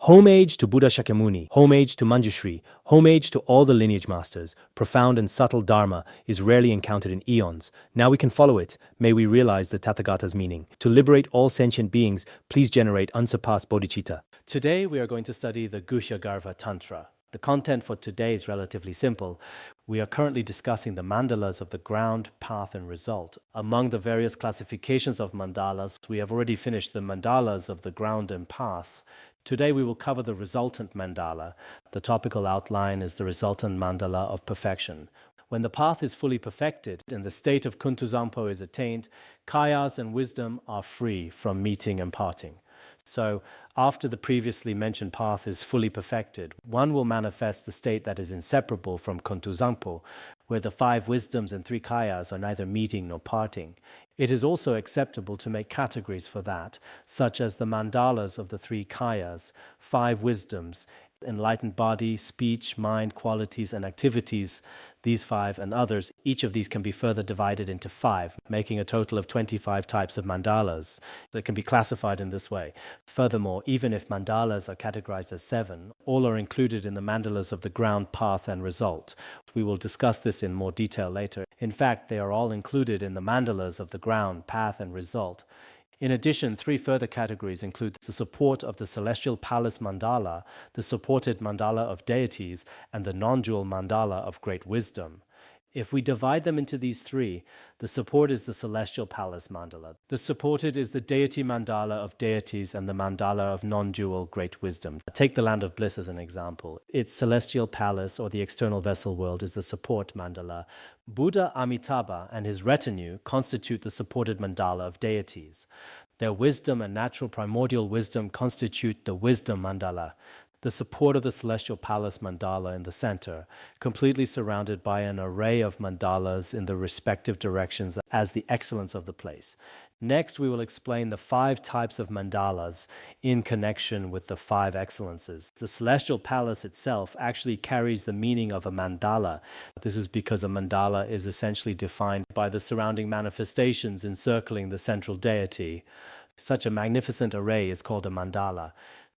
Homage to Buddha Shakyamuni, homage to Manjushri, homage to all the lineage masters. Profound and subtle dharma is rarely encountered in eons. Now we can follow it. May we realize the Tathagata's meaning. To liberate all sentient beings, please generate unsurpassed bodhicitta. Today we are going to study the Guhya Tantra. The content for today is relatively simple. We are currently discussing the mandalas of the ground, path, and result. Among the various classifications of mandalas, we have already finished the mandalas of the ground and path. Today we will cover the resultant mandala. The topical outline is the resultant mandala of perfection. When the path is fully perfected and the state of Kuntuzampo is attained, kayas and wisdom are free from meeting and parting. So after the previously mentioned path is fully perfected, one will manifest the state that is inseparable from Kuntuzampo, where the 5 wisdoms and 3 kayas are neither meeting nor parting. It is also acceptable to make categories for that, such as the mandalas of the 3 kayas, 5 wisdoms, enlightened body, speech, mind, qualities, and activities, these 5 and others. Each of these can be further divided into 5, making a total of 25 types of mandalas that can be classified in this way. Furthermore, even if mandalas are categorized as 7, all are included in the mandalas of the ground, path, and result. We will discuss this in more detail later. In fact, they are all included in the mandalas of the ground, path, and result. In addition, 3 further categories include the support of the celestial palace mandala, the supported mandala of deities, and the non-dual mandala of great wisdom. If we divide them into these 3, the support is the celestial palace mandala. The supported is the deity mandala of deities and the mandala of non-dual great wisdom. Take the land of bliss as an example. Its celestial palace or the external vessel world is the support mandala. Buddha Amitabha and his retinue constitute the supported mandala of deities. Their wisdom and natural primordial wisdom constitute the wisdom mandala. The support of the celestial palace mandala in the center, completely surrounded by an array of mandalas in the respective directions as the excellence of the place. Next, we will explain the 5 types of mandalas in connection with the 5 excellences. The celestial palace itself actually carries the meaning of a mandala. This is because a mandala is essentially defined by the surrounding manifestations encircling the central deity. Such a magnificent array is called a mandala.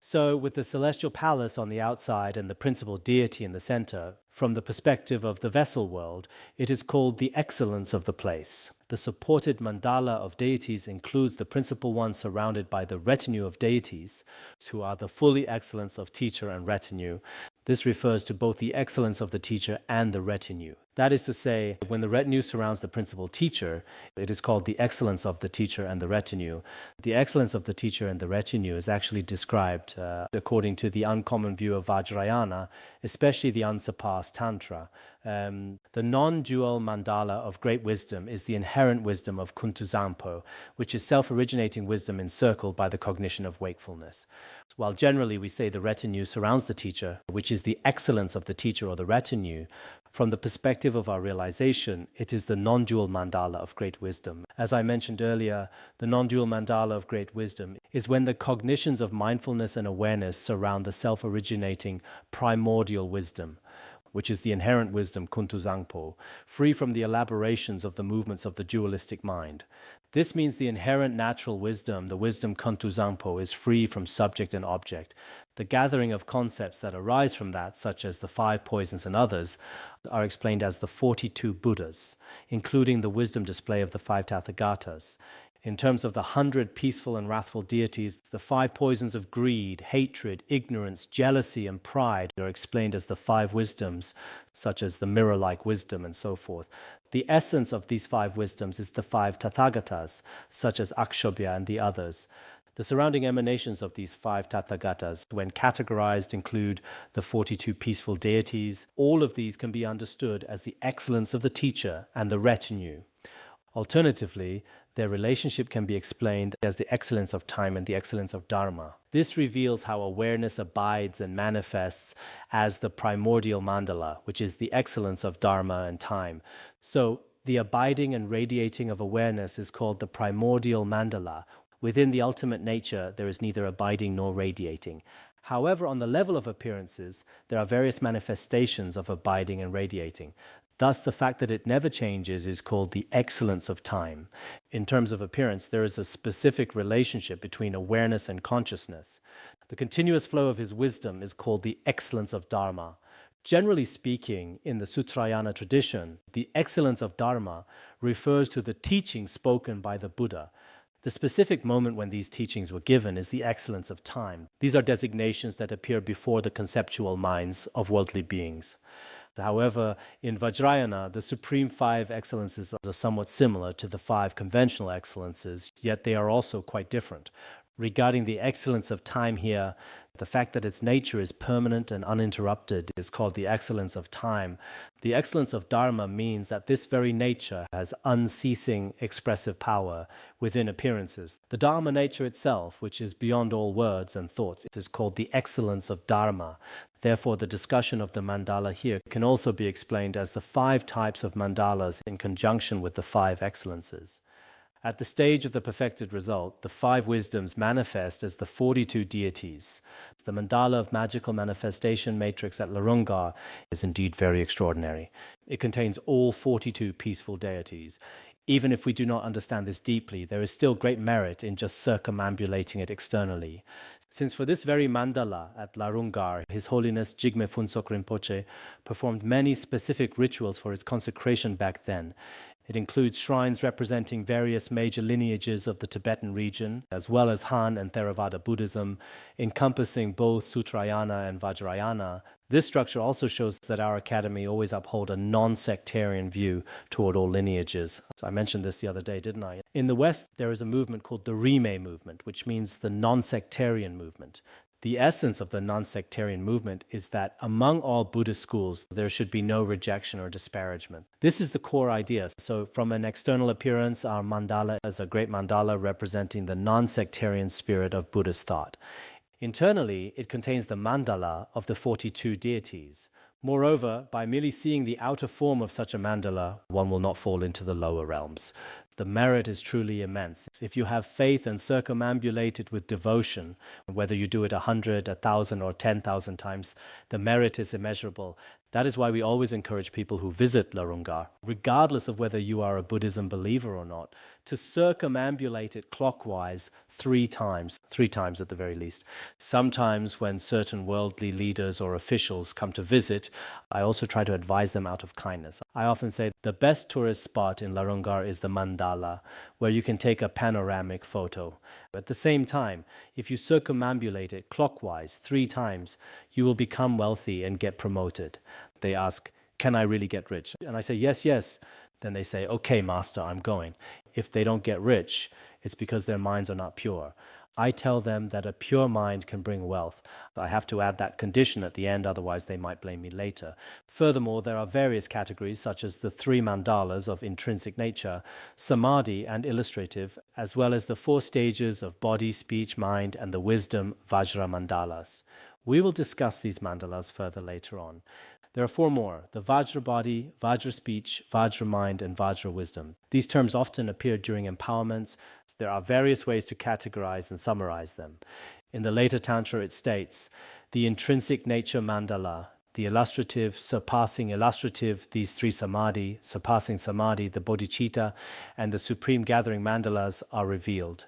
So, with the celestial palace on the outside and the principal deity in the center, from the perspective of the vessel world, it is called the excellence of the place. The supported mandala of deities includes the principal one surrounded by the retinue of deities, who are the fully excellence of teacher and retinue. This refers to both the excellence of the teacher and the retinue. That is to say, when the retinue surrounds the principal teacher, it is called the excellence of the teacher and the retinue. The excellence of the teacher and the retinue is actually described according to the uncommon view of Vajrayana, especially the unsurpassed Tantra. The non-dual mandala of great wisdom is the inherent wisdom of Kuntuzampo, which is self-originating wisdom encircled by the cognition of wakefulness. While generally we say the retinue surrounds the teacher, which is the excellence of the teacher or the retinue, from the perspective of our realization, it is the non-dual mandala of great wisdom. As I mentioned earlier, the non-dual mandala of great wisdom is when the cognitions of mindfulness and awareness surround the self-originating primordial wisdom, which is the inherent wisdom Kuntuzangpo, free from the elaborations of the movements of the dualistic mind. This means the inherent natural wisdom, the wisdom Kuntuzangpo, is free from subject and object. The gathering of concepts that arise from that, such as the 5 poisons and others, are explained as the 42 Buddhas, including the wisdom display of the 5 Tathagatas. In terms of the 100 peaceful and wrathful deities, the 5 poisons of greed, hatred, ignorance, jealousy, and pride are explained as the 5 wisdoms, such as the mirror-like wisdom and so forth. The essence of these 5 wisdoms is the 5 Tathagatas, such as Akshobhya and the others. The surrounding emanations of these 5 Tathagatas, when categorized, include the 42 peaceful deities. All of these can be understood as the excellence of the teacher and the retinue. Alternatively, their relationship can be explained as the excellence of time and the excellence of dharma. This reveals how awareness abides and manifests as the primordial mandala, which is the excellence of dharma and time. So, the abiding and radiating of awareness is called the primordial mandala. Within the ultimate nature, there is neither abiding nor radiating. However, on the level of appearances, there are various manifestations of abiding and radiating. Thus, the fact that it never changes is called the excellence of time. In terms of appearance, there is a specific relationship between awareness and consciousness. The continuous flow of his wisdom is called the excellence of Dharma. Generally speaking, in the Sutrayana tradition, the excellence of Dharma refers to the teachings spoken by the Buddha. The specific moment when these teachings were given is the excellence of time. These are designations that appear before the conceptual minds of worldly beings. However, in Vajrayana, the supreme five excellences are somewhat similar to the five conventional excellences, yet they are also quite different. Regarding the excellence of time here, the fact that its nature is permanent and uninterrupted is called the excellence of time. The excellence of Dharma means that this very nature has unceasing expressive power within appearances. The Dharma nature itself, which is beyond all words and thoughts, is called the excellence of Dharma. Therefore, the discussion of the mandala here can also be explained as the five types of mandalas in conjunction with the five excellences. At the stage of the perfected result, the five wisdoms manifest as the 42 deities. The mandala of magical manifestation matrix at Larungar is indeed very extraordinary. It contains all 42 peaceful deities. Even if we do not understand this deeply, there is still great merit in just circumambulating it externally. Since for this very mandala at Larungar, His Holiness Jigme Phuntsok Rinpoche performed many specific rituals for its consecration back then. It includes shrines representing various major lineages of the Tibetan region, as well as Han and Theravada Buddhism, encompassing both Sutrayana and Vajrayana. This structure also shows that our academy always uphold a non-sectarian view toward all lineages. So I mentioned this the other day, didn't I? In the West, there is a movement called the Rime movement, which means the non-sectarian movement. The essence of the non-sectarian movement is that among all Buddhist schools, there should be no rejection or disparagement. This is the core idea. So from an external appearance, our mandala is a great mandala representing the non-sectarian spirit of Buddhist thought. Internally, it contains the mandala of the 42 deities. Moreover, by merely seeing the outer form of such a mandala, one will not fall into the lower realms. The merit is truly immense. If you have faith and circumambulate it with devotion, whether you do it 100, 1,000, or 10,000 times, the merit is immeasurable. That is why we always encourage people who visit Larungar, regardless of whether you are a Buddhism believer or not, to circumambulate it clockwise 3 times at the very least. Sometimes when certain worldly leaders or officials come to visit, I also try to advise them out of kindness. I often say the best tourist spot in Larungar is the mandala, where you can take a panoramic photo. At the same time, if you circumambulate it clockwise 3 times, you will become wealthy and get promoted. They ask, can I really get rich? And I say, yes, yes. Then they say, okay, master, I'm going. If they don't get rich, it's because their minds are not pure. I tell them that a pure mind can bring wealth. I have to add that condition at the end, otherwise they might blame me later. Furthermore, there are various categories, such as the 3 mandalas of intrinsic nature, samadhi and illustrative, as well as the 4 stages of body, speech, mind, and the wisdom Vajra mandalas. We will discuss these mandalas further later on. There are 4 more: the Vajra body, Vajra speech, Vajra mind, and Vajra wisdom. These terms often appear during empowerments. There are various ways to categorize and summarize them. In the later Tantra, it states, the intrinsic nature mandala, the illustrative, surpassing illustrative, these 3 samadhi, surpassing samadhi, the bodhicitta, and the supreme gathering mandalas are revealed.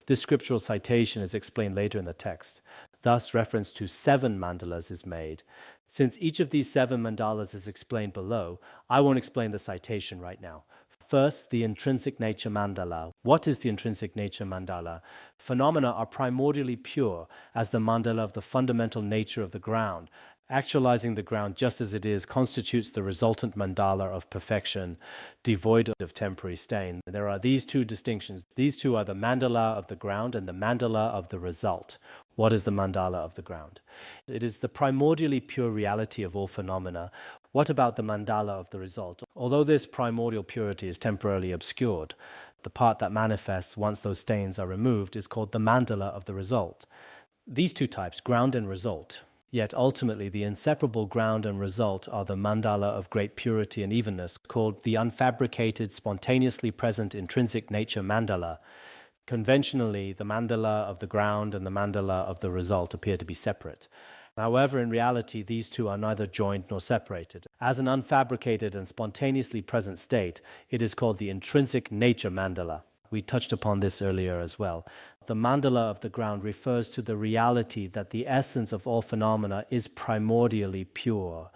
This scriptural citation is explained later in the text. Thus, reference to 7 mandalas is made. Since each of these 7 mandalas is explained below, I won't explain the citation right now. First, the intrinsic nature mandala. What is the intrinsic nature mandala? Phenomena are primordially pure as the mandala of the fundamental nature of the ground. Actualizing the ground just as it is constitutes the resultant mandala of perfection, devoid of temporary stain. There are these 2 distinctions. These 2 are the mandala of the ground and the mandala of the result. What is the mandala of the ground? It is the primordially pure reality of all phenomena. What about the mandala of the result? Although this primordial purity is temporarily obscured, the part that manifests once those stains are removed is called the mandala of the result. These 2 types, ground and result. Yet ultimately the inseparable ground and result are the mandala of great purity and evenness, called the unfabricated, spontaneously present intrinsic nature mandala. Conventionally, the mandala of the ground and the mandala of the result appear to be separate. However, in reality, these 2 are neither joined nor separated. As an unfabricated and spontaneously present state, it is called the intrinsic nature mandala. We touched upon this earlier as well. The mandala of the ground refers to the reality that the essence of all phenomena is primordially pure.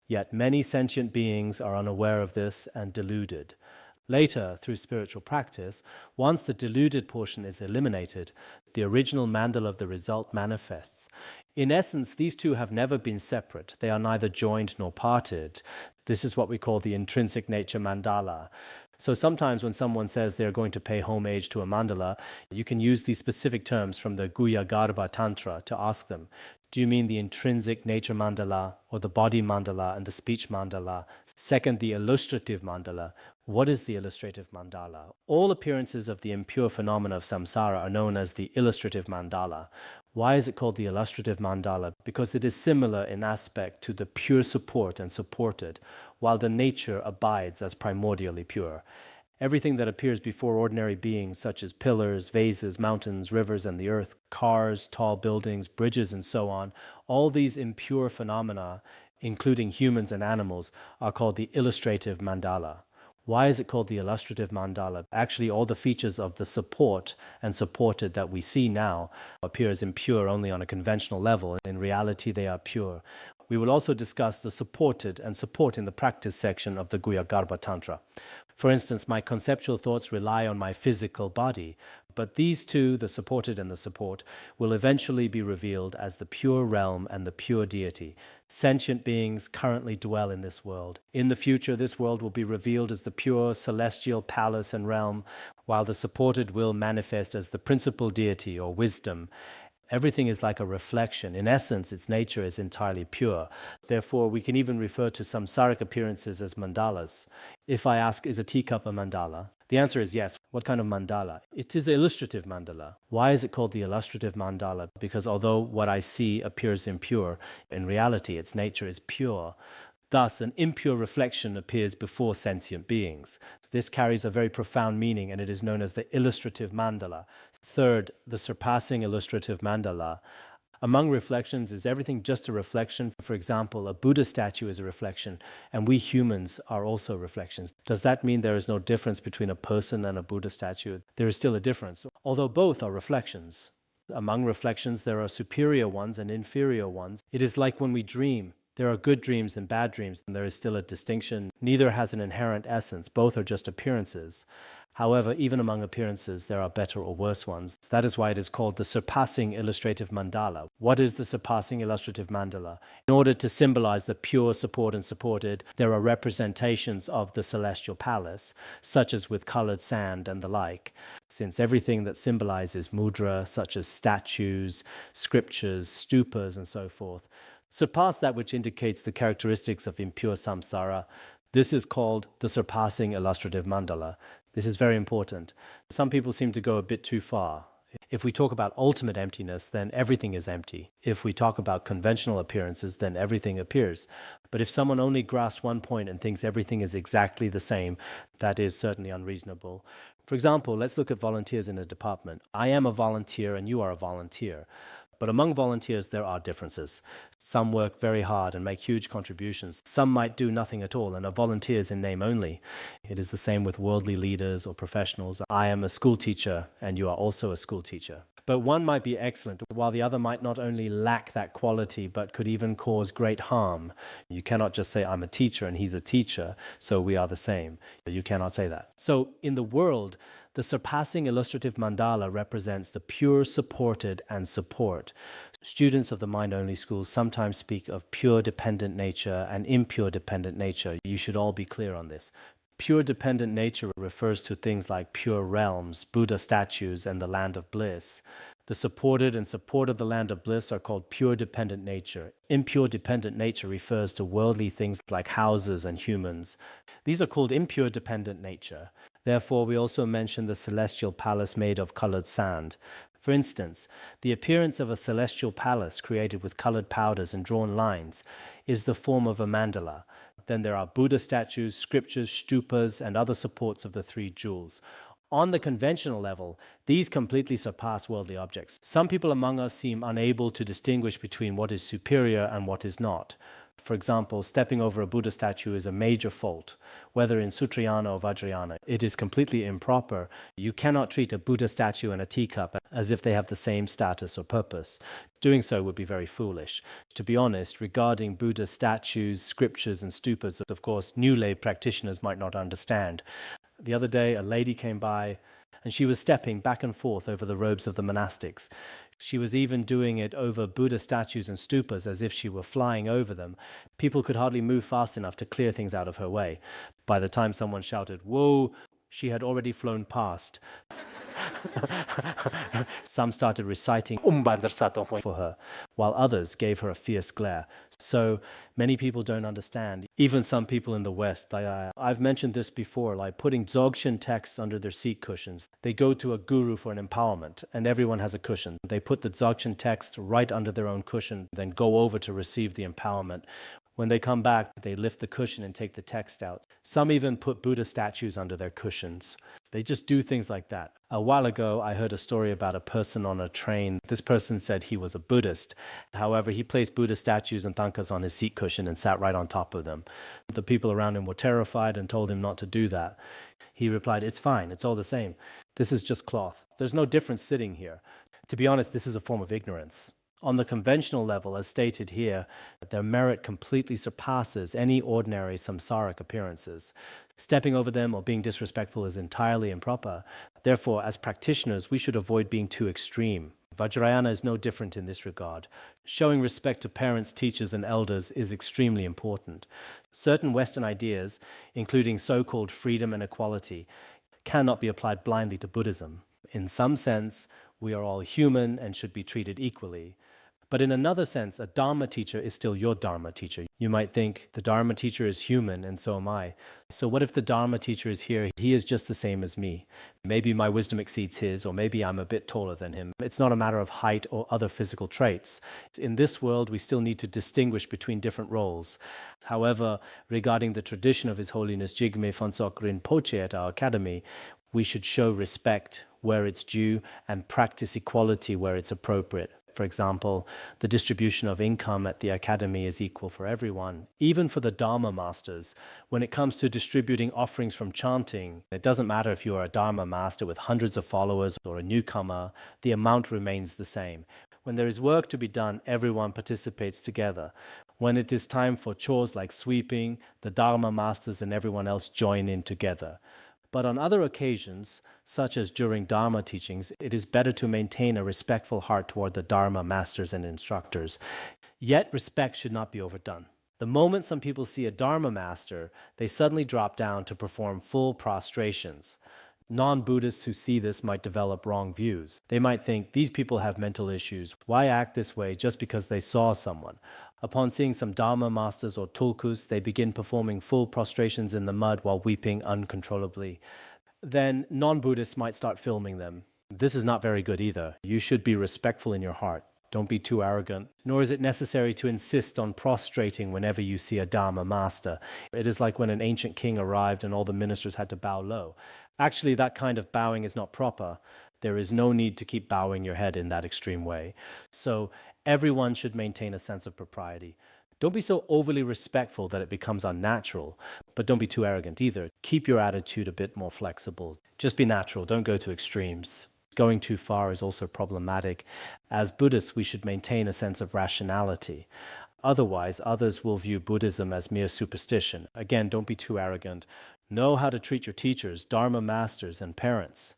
Yet many sentient beings are unaware of this and deluded. Later, through spiritual practice, once the deluded portion is eliminated, the original mandala of the result manifests. In essence, these two have never been separate. They are neither joined nor parted. This is what we call the intrinsic nature mandala. So sometimes when someone says they're going to pay homage to a mandala, you can use these specific terms from the Guhya Garbha Tantra to ask them, do you mean the intrinsic nature mandala or the body mandala and the speech mandala? Second, the illustrative mandala. What is the illustrative mandala? All appearances of the impure phenomena of samsara are known as the illustrative mandala. Why is it called the illustrative mandala? Because it is similar in aspect to the pure support and supported, while the nature abides as primordially pure. Everything that appears before ordinary beings, such as pillars, vases, mountains, rivers, and the earth, cars, tall buildings, bridges, and so on, all these impure phenomena, including humans and animals, are called the illustrative mandala. Why is it called the illustrative mandala? Actually, all the features of the support and supported that we see now appear as impure only on a conventional level. In reality, they are pure. We will also discuss the supported and support in the practice section of the Guhya Garbha Tantra. For instance, my conceptual thoughts rely on my physical body, but these two, the supported and the support, will eventually be revealed as the pure realm and the pure deity. Sentient beings currently dwell in this world. In the future, this world will be revealed as the pure celestial palace and realm, while the supported will manifest as the principal deity or wisdom. Everything is like a reflection. In essence, its nature is entirely pure. Therefore, we can even refer to samsaric appearances as mandalas. If I ask, is a teacup a mandala? The answer is yes. What kind of mandala? It is an illustrative mandala. Why is it called the illustrative mandala? Because although what I see appears impure, in reality its nature is pure. Thus, an impure reflection appears before sentient beings. This carries a very profound meaning, and it is known as the illustrative mandala. Third, the surpassing illustrative mandala. Among reflections, is everything just a reflection? For example, a Buddha statue is a reflection, and we humans are also reflections. Does that mean there is no difference between a person and a Buddha statue? There is still a difference, although both are reflections. Among reflections, there are superior ones and inferior ones. It is like when we dream. There are good dreams and bad dreams, and there is still a distinction. Neither has an inherent essence. Both are just appearances. However, even among appearances, there are better or worse ones. That is why it is called the surpassing illustrative mandala. What is the surpassing illustrative mandala? In order to symbolize the pure support and supported, there are representations of the celestial palace, such as with colored sand and the like. Since everything that symbolizes mudra, such as statues, scriptures, stupas, and so forth, surpass that which indicates the characteristics of impure samsara, this is called the surpassing illustrative mandala. This is very important. Some people seem to go a bit too far. If we talk about ultimate emptiness, then everything is empty. If we talk about conventional appearances, then everything appears. But if someone only grasps one point and thinks everything is exactly the same, that is certainly unreasonable. For example, let's look at volunteers in a department. I am a volunteer and you are a volunteer. But among volunteers, there are differences. Some work very hard and make huge contributions. Some might do nothing at all and are volunteers in name only. It is the same with worldly leaders or professionals. I am a school teacher and you are also a school teacher. But one might be excellent, while the other might not only lack that quality, but could even cause great harm. You cannot just say, I'm a teacher and he's a teacher, so we are the same. You cannot say that. So in the world, the surpassing illustrative mandala represents the pure, supported, and support. Students of the mind-only schools sometimes speak of pure dependent nature and impure dependent nature. You should all be clear on this. Pure dependent nature refers to things like pure realms, Buddha statues, and the land of bliss. The supported and support of the land of bliss are called pure dependent nature. Impure dependent nature refers to worldly things like houses and humans. These are called impure dependent nature. Therefore, we also mention the celestial palace made of colored sand. For instance, the appearance of a celestial palace created with colored powders and drawn lines is the form of a mandala. Then there are Buddha statues, scriptures, stupas, and other supports of the three jewels. On the conventional level, these completely surpass worldly objects. Some people among us seem unable to distinguish between what is superior and what is not. For example, stepping over a Buddha statue is a major fault, whether in Sutrayana or Vajrayana. It is completely improper. You cannot treat a Buddha statue and a teacup as if they have the same status or purpose. Doing so would be very foolish. To be honest, regarding Buddha statues, scriptures, and stupas, of course, new lay practitioners might not understand. The other day, a lady came by and she was stepping back and forth over the robes of the monastics. She was even doing it over Buddha statues and stupas as if she were flying over them. People could hardly move fast enough to clear things out of her way. By the time someone shouted, "Whoa!" she had already flown past. Some started reciting for her, while others gave her a fierce glare. So many people don't understand, even some people in the West. I've mentioned this before, like putting Dzogchen texts under their seat cushions. They go to a guru for an empowerment, and everyone has a cushion. They put the Dzogchen text right under their own cushion, then go over to receive the empowerment. When they come back, they lift the cushion and take the text out. Some even put Buddha statues under their cushions. They just do things like that. A while ago, I heard a story about a person on a train. This person said he was a Buddhist. However, he placed Buddha statues and thangkas on his seat cushion and sat right on top of them. The people around him were terrified and told him not to do that. He replied, "It's fine. It's all the same. This is just cloth. There's no difference sitting here." To be honest, this is a form of ignorance. On the conventional level, as stated here, their merit completely surpasses any ordinary samsaric appearances. Stepping over them or being disrespectful is entirely improper. Therefore, as practitioners, we should avoid being too extreme. Vajrayana is no different in this regard. Showing respect to parents, teachers, and elders is extremely important. Certain Western ideas, including so-called freedom and equality, cannot be applied blindly to Buddhism. In some sense, we are all human and should be treated equally. But in another sense, a Dharma teacher is still your Dharma teacher. You might think, the Dharma teacher is human and so am I. So what if the Dharma teacher is here? He is just the same as me. Maybe my wisdom exceeds his, or maybe I'm a bit taller than him. It's not a matter of height or other physical traits. In this world, we still need to distinguish between different roles. However, regarding the tradition of His Holiness Jigme Phuntsok Rinpoche at our academy, we should show respect where it's due and practice equality where it's appropriate. For example, the distribution of income at the academy is equal for everyone, even for the Dharma masters. When it comes to distributing offerings from chanting, it doesn't matter if you are a Dharma master with hundreds of followers or a newcomer, the amount remains the same. When there is work to be done, everyone participates together. When it is time for chores like sweeping, the Dharma masters and everyone else join in together. But on other occasions, such as during Dharma teachings, it is better to maintain a respectful heart toward the Dharma masters and instructors. Yet respect should not be overdone. The moment some people see a Dharma master, they suddenly drop down to perform full prostrations. Non-Buddhists who see this might develop wrong views. They might think, these people have mental issues. Why act this way just because they saw someone? Upon seeing some Dharma masters or tulkus, they begin performing full prostrations in the mud while weeping uncontrollably. Then non-Buddhists might start filming them. This is not very good either. You should be respectful in your heart. Don't be too arrogant. Nor is it necessary to insist on prostrating whenever you see a Dharma master. It is like when an ancient king arrived and all the ministers had to bow low. Actually, that kind of bowing is not proper. There is no need to keep bowing your head in that extreme way. So everyone should maintain a sense of propriety. Don't be so overly respectful that it becomes unnatural, but don't be too arrogant either. Keep your attitude a bit more flexible. Just be natural. Don't go to extremes. Going too far is also problematic. As Buddhists, we should maintain a sense of rationality. Otherwise, others will view Buddhism as mere superstition. Again, don't be too arrogant. Know how to treat your teachers, Dharma masters, and parents.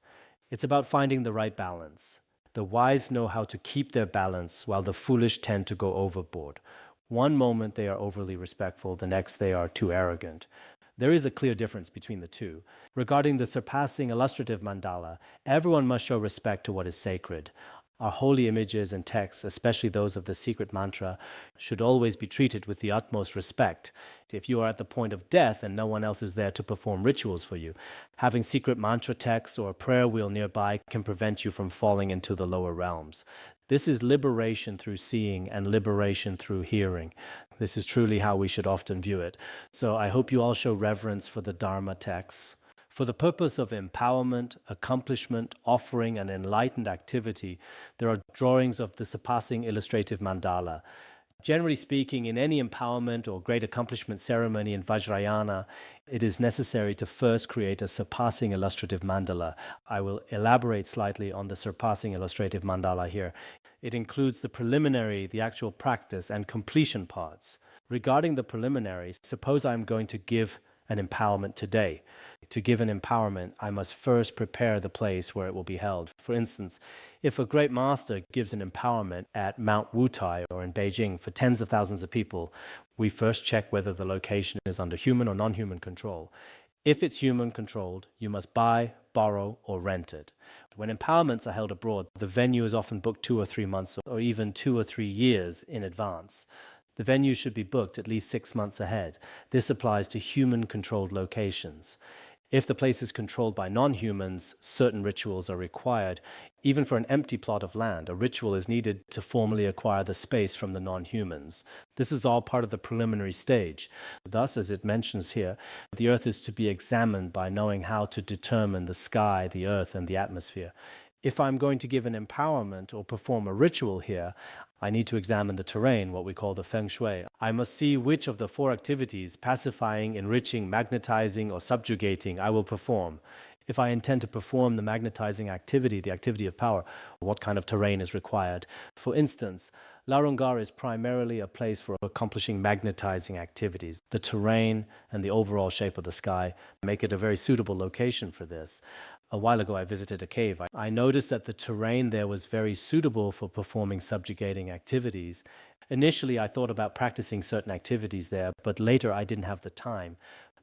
It's about finding the right balance. The wise know how to keep their balance, while the foolish tend to go overboard. One moment they are overly respectful, the next they are too arrogant. There is a clear difference between the two. Regarding the surpassing illustrative mandala, everyone must show respect to what is sacred. Our holy images and texts, especially those of the secret mantra, should always be treated with the utmost respect. If you are at the point of death and no one else is there to perform rituals for you, having secret mantra texts or a prayer wheel nearby can prevent you from falling into the lower realms. This is liberation through seeing and liberation through hearing. This is truly how we should often view it. So I hope you all show reverence for the Dharma texts. For the purpose of empowerment, accomplishment, offering, and enlightened activity, there are drawings of the surpassing illustrative mandala. Generally speaking, in any empowerment or great accomplishment ceremony in Vajrayana, it is necessary to first create a surpassing illustrative mandala. I will elaborate slightly on the surpassing illustrative mandala here. It includes the preliminary, the actual practice, and completion parts. Regarding the preliminaries, suppose I'm going to give an empowerment today. To give an empowerment, I must first prepare the place where it will be held. For instance, if a great master gives an empowerment at Mount Wutai or in Beijing for tens of thousands of people, we first check whether the location is under human or non-human control. If it's human controlled, you must buy, borrow, or rent it. When empowerments are held abroad, the venue is often booked 2 or 3 months or even 2 or 3 years in advance. The venue should be booked at least 6 months ahead. This applies to human-controlled locations. If the place is controlled by non-humans, certain rituals are required. Even for an empty plot of land, a ritual is needed to formally acquire the space from the non-humans. This is all part of the preliminary stage. Thus, as it mentions here, the earth is to be examined by knowing how to determine the sky, the earth, and the atmosphere. If I'm going to give an empowerment or perform a ritual here, I need to examine the terrain, what we call the feng shui. I must see which of the four activities, pacifying, enriching, magnetizing, or subjugating, I will perform. If I intend to perform the magnetizing activity, the activity of power, what kind of terrain is required? For instance, Larungar is primarily a place for accomplishing magnetizing activities. The terrain and the overall shape of the sky make it a very suitable location for this. A while ago, I visited a cave. I noticed that the terrain there was very suitable for performing subjugating activities. Initially, I thought about practicing certain activities there, but later I didn't have the time.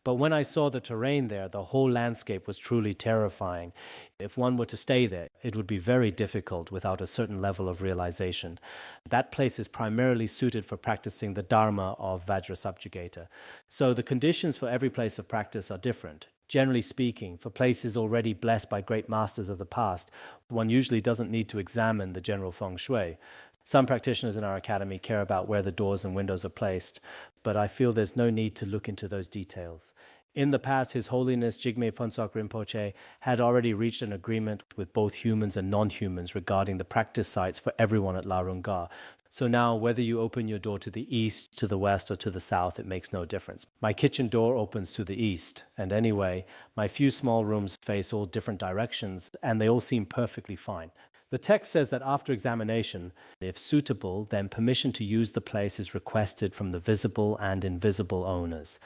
But when I saw the terrain there, the whole landscape was truly terrifying. If one were to stay there, it would be very difficult without a certain level of realization. That place is primarily suited for practicing the Dharma of Vajra Subjugator. So the conditions for every place of practice are different. Generally speaking, for places already blessed by great masters of the past, one usually doesn't need to examine the general feng shui. Some practitioners in our academy care about where the doors and windows are placed, but I feel there's no need to look into those details. In the past, His Holiness Jigme Phuntsok Rinpoche had already reached an agreement with both humans and non-humans regarding the practice sites for everyone at Larunga. So now, whether you open your door to the east, to the west, or to the south, it makes no difference. My kitchen door opens to the east, and anyway, my few small rooms face all different directions, and they all seem perfectly fine. The text says that after examination, if suitable, then permission to use the place is requested from the visible and invisible owners.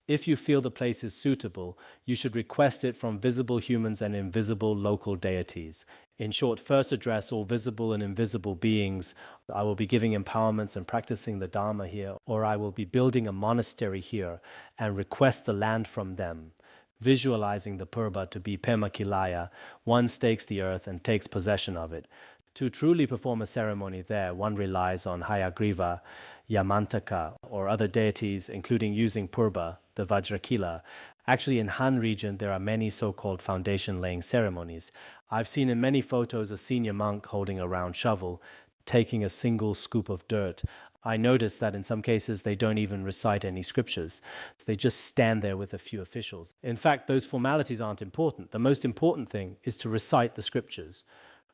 If you feel the place is suitable, you should request it from visible humans and invisible local deities. In short, first address all visible and invisible beings. I will be giving empowerments and practicing the Dharma here, or I will be building a monastery here and request the land from them. Visualizing the purba to be Pema Kilaya, one stakes the earth and takes possession of it. To truly perform a ceremony there, one relies on Hayagriva, Yamantaka, or other deities, including using purba, the Vajrakila. Actually, in Han region, there are many so-called foundation-laying ceremonies. I've seen in many photos a senior monk holding a round shovel, taking a single scoop of dirt. I noticed that in some cases they don't even recite any scriptures. They just stand there with a few officials. In fact, those formalities aren't important. The most important thing is to recite the scriptures.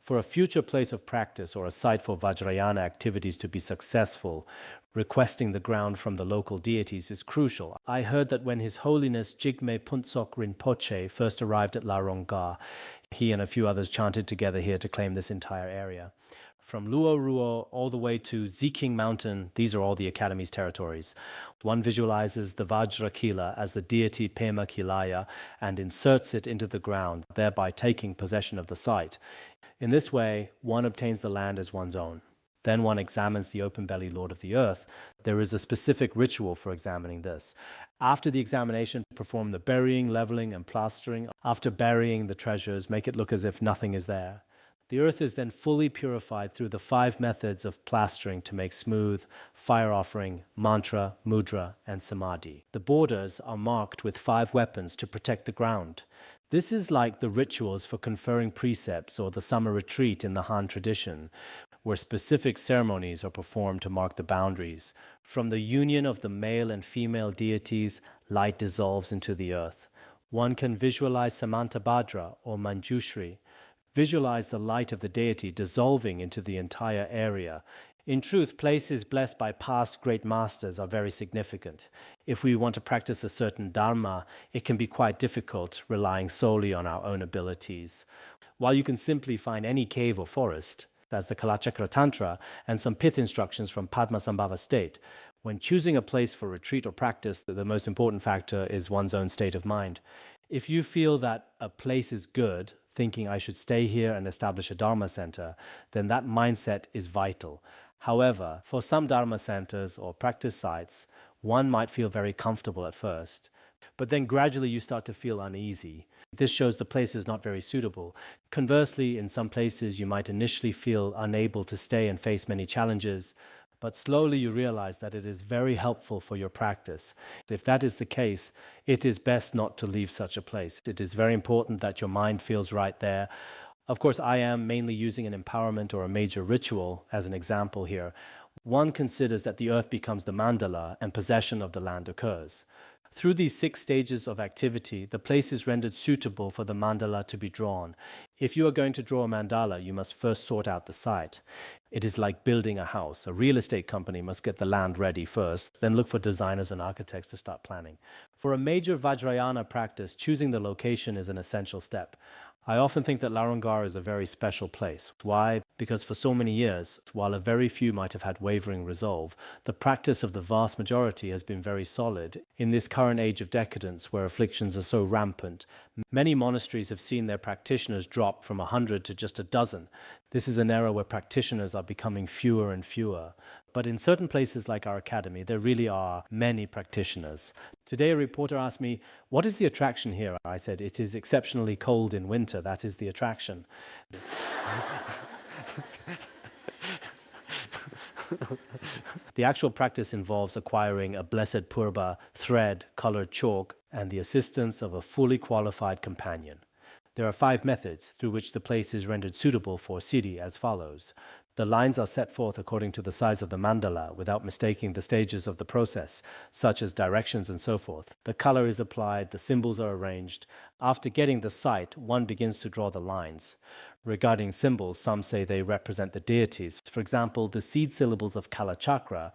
For a future place of practice or a site for Vajrayana activities to be successful, requesting the ground from the local deities is crucial. I heard that when His Holiness Jigme Phuntsok Rinpoche first arrived at Larongga, he and a few others chanted together here to claim this entire area. From Luo Ruo all the way to Ziking Mountain, these are all the Academy's territories. One visualizes the Vajrakila as the deity Pema Kilaya and inserts it into the ground, thereby taking possession of the site. In this way, one obtains the land as one's own. Then one examines the open-bellied Lord of the Earth. There is a specific ritual for examining this. After the examination, perform the burying, leveling, and plastering. After burying the treasures, make it look as if nothing is there. The earth is then fully purified through the 5 methods of plastering to make smooth, fire offering, mantra, mudra, and samadhi. The borders are marked with 5 weapons to protect the ground. This is like the rituals for conferring precepts or the summer retreat in the Han tradition, where specific ceremonies are performed to mark the boundaries. From the union of the male and female deities, light dissolves into the earth. One can visualize Samantabhadra or Manjushri. Visualize the light of the deity dissolving into the entire area. In truth, places blessed by past great masters are very significant. If we want to practice a certain dharma, it can be quite difficult relying solely on our own abilities. While you can simply find any cave or forest, as the Kalachakra Tantra and some pith instructions from Padmasambhava state, when choosing a place for retreat or practice, the most important factor is one's own state of mind. If you feel that a place is good, thinking I should stay here and establish a Dharma center, then that mindset is vital. However, for some Dharma centers or practice sites, one might feel very comfortable at first, but then gradually you start to feel uneasy. This shows the place is not very suitable. Conversely, in some places you might initially feel unable to stay and face many challenges, but slowly you realize that it is very helpful for your practice. If that is the case, it is best not to leave such a place. It is very important that your mind feels right there. Of course, I am mainly using an empowerment or a major ritual as an example here. One considers that the earth becomes the mandala and possession of the land occurs. Through these 6 stages of activity, the place is rendered suitable for the mandala to be drawn. If you are going to draw a mandala, you must first sort out the site. It is like building a house. A real estate company must get the land ready first, then look for designers and architects to start planning. For a major Vajrayana practice, choosing the location is an essential step. I often think that Larangar is a very special place. Why? Because for so many years, while a very few might have had wavering resolve, the practice of the vast majority has been very solid. In this current age of decadence, where afflictions are so rampant, many monasteries have seen their practitioners drop from 100 to just a dozen. This is an era where practitioners are becoming fewer and fewer. But in certain places like our academy, there really are many practitioners. Today, a reporter asked me, "What is the attraction here?" I said, "It is exceptionally cold in winter. That is the attraction." The actual practice involves acquiring a blessed purba, thread, colored chalk, and the assistance of a fully qualified companion. There are 5 methods through which the place is rendered suitable for siddhi as follows. The lines are set forth according to the size of the mandala without mistaking the stages of the process, such as directions and so forth. The color is applied, the symbols are arranged. After getting the site, one begins to draw the lines. Regarding symbols, some say they represent the deities. For example, the seed syllables of Kalachakra,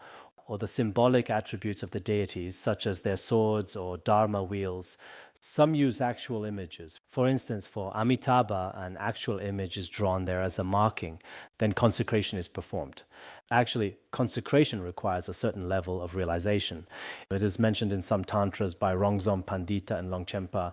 or the symbolic attributes of the deities, such as their swords or dharma wheels. Some use actual images. For instance, for Amitabha, an actual image is drawn there as a marking. Then consecration is performed. Actually, consecration requires a certain level of realization. It is mentioned in some tantras by Rongzom Pandita and Longchenpa.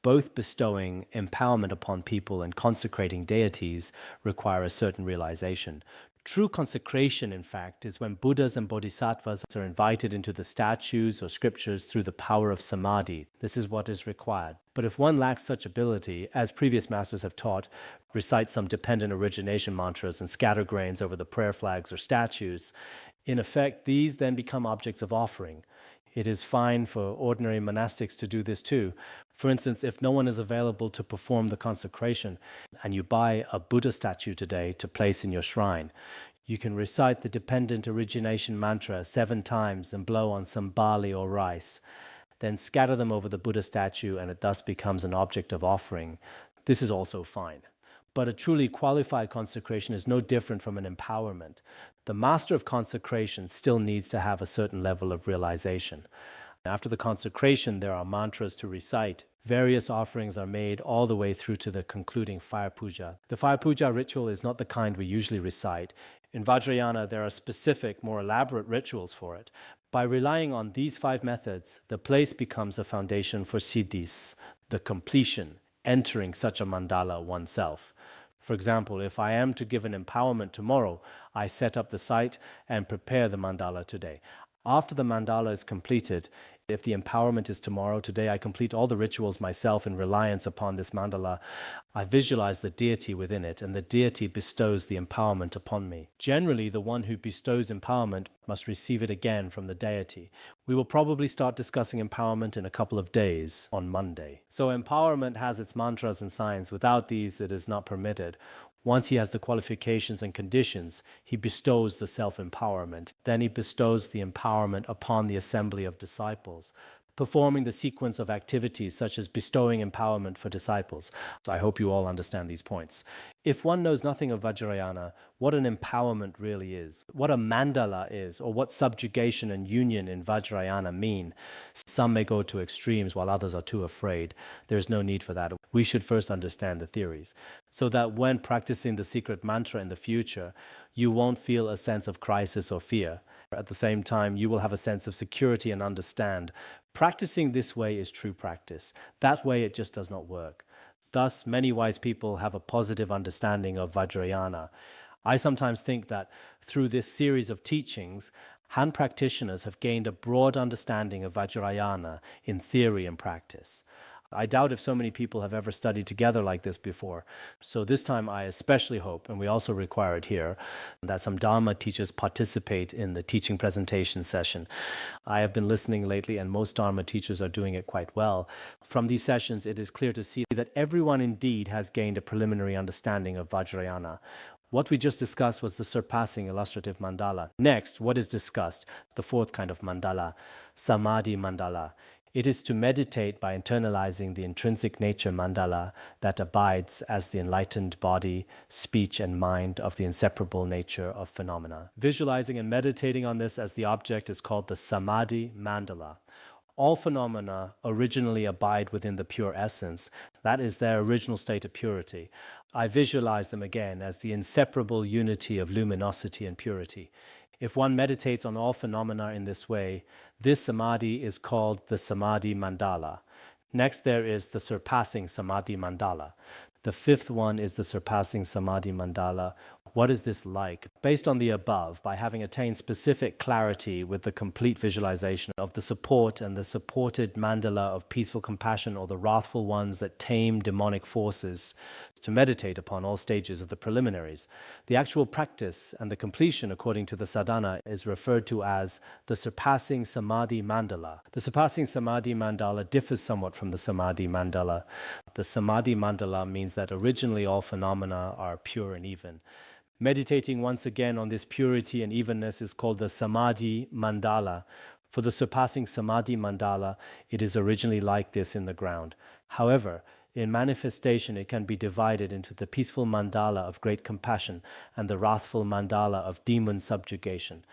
Both bestowing empowerment upon people and consecrating deities require a certain realization. True consecration, in fact, is when Buddhas and Bodhisattvas are invited into the statues or scriptures through the power of samadhi. This is what is required. But if one lacks such ability, as previous masters have taught, recite some dependent origination mantras and scatter grains over the prayer flags or statues, in effect, these then become objects of offering. It is fine for ordinary monastics to do this too. For instance, if no one is available to perform the consecration and you buy a Buddha statue today to place in your shrine, you can recite the dependent origination mantra 7 times and blow on some barley or rice. Then scatter them over the Buddha statue and it thus becomes an object of offering. This is also fine. But a truly qualified consecration is no different from an empowerment. The master of consecration still needs to have a certain level of realization. After the consecration, there are mantras to recite. Various offerings are made all the way through to the concluding fire puja. The fire puja ritual is not the kind we usually recite. In Vajrayana, there are specific, more elaborate rituals for it. By relying on these 5 methods, the place becomes a foundation for siddhis, the completion, entering such a mandala oneself. For example, if I am to give an empowerment tomorrow, I set up the site and prepare the mandala today. After the mandala is completed, if the empowerment is tomorrow, today I complete all the rituals myself in reliance upon this mandala. I visualize the deity within it, and the deity bestows the empowerment upon me. Generally, the one who bestows empowerment must receive it again from the deity. We will probably start discussing empowerment in a couple of days, on Monday. So empowerment has its mantras and signs. Without these, it is not permitted. Once he has the qualifications and conditions, he bestows the self-empowerment. Then he bestows the empowerment upon the assembly of disciples, performing the sequence of activities such as bestowing empowerment for disciples. So I hope you all understand these points. If one knows nothing of Vajrayana, what an empowerment really is, what a mandala is, or what subjugation and union in Vajrayana mean, some may go to extremes while others are too afraid. There's no need for that. We should first understand the theories, so that when practicing the secret mantra in the future, you won't feel a sense of crisis or fear. At the same time, you will have a sense of security and understand. Practicing this way is true practice. That way, it just does not work. Thus, many wise people have a positive understanding of Vajrayana. I sometimes think that through this series of teachings, Han practitioners have gained a broad understanding of Vajrayana in theory and practice. I doubt if so many people have ever studied together like this before. So this time I especially hope, and we also require it here, that some Dharma teachers participate in the teaching presentation session. I have been listening lately, and most Dharma teachers are doing it quite well. From these sessions, it is clear to see that everyone indeed has gained a preliminary understanding of Vajrayana. What we just discussed was the surpassing illustrative mandala. Next, what is discussed? The fourth kind of mandala, Samadhi mandala. It is to meditate by internalizing the intrinsic nature mandala that abides as the enlightened body, speech, and mind of the inseparable nature of phenomena. Visualizing and meditating on this as the object is called the Samadhi mandala. All phenomena originally abide within the pure essence. That is their original state of purity. I visualize them again as the inseparable unity of luminosity and purity. If one meditates on all phenomena in this way, this samadhi is called the Samadhi Mandala. Next, there is the surpassing Samadhi Mandala. The fifth one is the surpassing Samadhi Mandala. What is this like? Based on the above, by having attained specific clarity with the complete visualization of the support and the supported mandala of peaceful compassion, or the wrathful ones that tame demonic forces, to meditate upon all stages of the preliminaries. The actual practice and the completion, according to the sadhana, is referred to as the surpassing Samadhi Mandala. The surpassing Samadhi Mandala differs somewhat from the Samadhi Mandala. The Samadhi Mandala means that originally all phenomena are pure and even. Meditating once again on this purity and evenness is called the Samadhi Mandala. For the surpassing Samadhi Mandala, it is originally like this in the ground. However, in manifestation, it can be divided into the peaceful mandala of great compassion and the wrathful mandala of demon subjugation.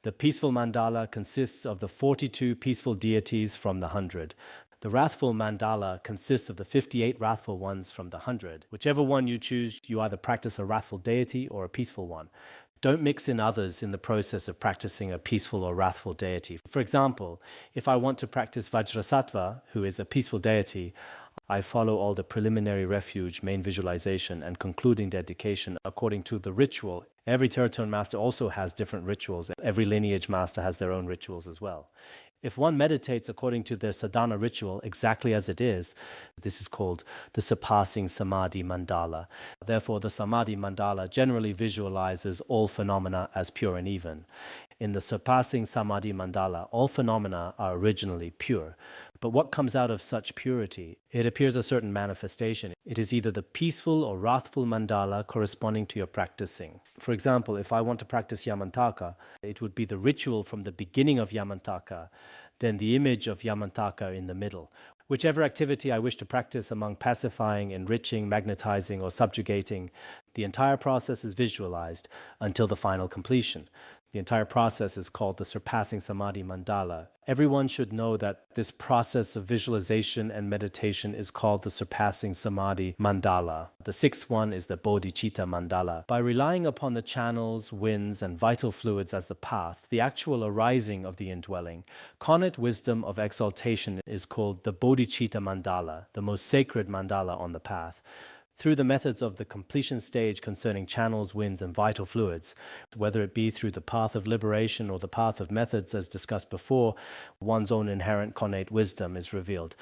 The peaceful mandala consists of the 42 peaceful deities from the 100. The wrathful mandala consists of the 58 wrathful ones from the 100. Whichever one you choose, you either practice a wrathful deity or a peaceful one. Don't mix in others in the process of practicing a peaceful or wrathful deity. For example, if I want to practice Vajrasattva, who is a peaceful deity, I follow all the preliminary refuge, main visualization, and concluding dedication according to the ritual. Every Teratone master also has different rituals. Every lineage master has their own rituals as well. If one meditates according to their sadhana ritual exactly as it is, this is called the surpassing Samadhi Mandala. Therefore, the Samadhi Mandala generally visualizes all phenomena as pure and even. In the surpassing Samadhi Mandala, all phenomena are originally pure. But what comes out of such purity? It appears a certain manifestation. It is either the peaceful or wrathful mandala corresponding to your practicing. For example, if I want to practice Yamantaka, it would be the ritual from the beginning of Yamantaka, then the image of Yamantaka in the middle. Whichever activity I wish to practice among pacifying, enriching, magnetizing, or subjugating, the entire process is visualized until the final completion. The entire process is called the surpassing Samadhi Mandala. Everyone should know that this process of visualization and meditation is called the surpassing Samadhi Mandala. The sixth one is the Bodhicitta Mandala. By relying upon the channels, winds, and vital fluids as the path, the actual arising of the indwelling, connate wisdom of exaltation is called the Bodhicitta Mandala, the most sacred mandala on the path. Through the methods of the completion stage concerning channels, winds, and vital fluids, whether it be through the path of liberation or the path of methods as discussed before, one's own inherent connate wisdom is revealed.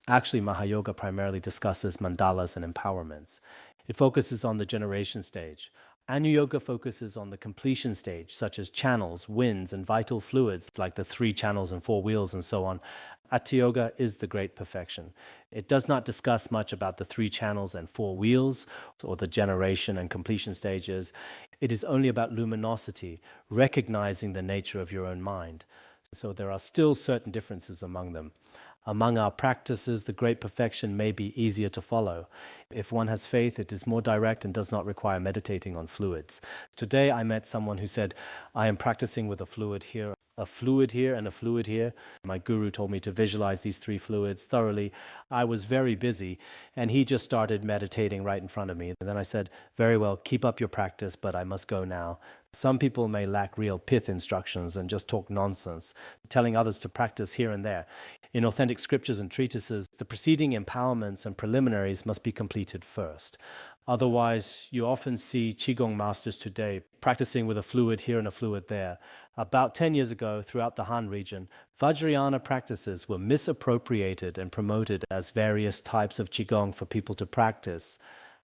Actually, Mahayoga primarily discusses mandalas and empowerments. It focuses on the generation stage. Anu Yoga focuses on the completion stage, such as channels, winds, and vital fluids, like the 3 channels and 4 wheels and so on. Hatha Yoga is the great perfection. It does not discuss much about the 3 channels and 4 wheels, or the generation and completion stages. It is only about luminosity, recognizing the nature of your own mind. So there are still certain differences among them. Among our practices, the great perfection may be easier to follow. If one has faith, it is more direct and does not require meditating on fluids. Today, I met someone who said, I am practicing with a fluid here, and a fluid here. My guru told me to visualize these three fluids thoroughly. I was very busy, and he just started meditating right in front of me. And then I said, very well, keep up your practice, but I must go now. Some people may lack real pith instructions and just talk nonsense, telling others to practice here and there. In authentic scriptures and treatises, the preceding empowerments and preliminaries must be completed first. Otherwise, you often see Qigong masters today practicing with a fluid here and a fluid there. About 10 years ago, throughout the Han region, Vajrayana practices were misappropriated and promoted as various types of Qigong for people to practice.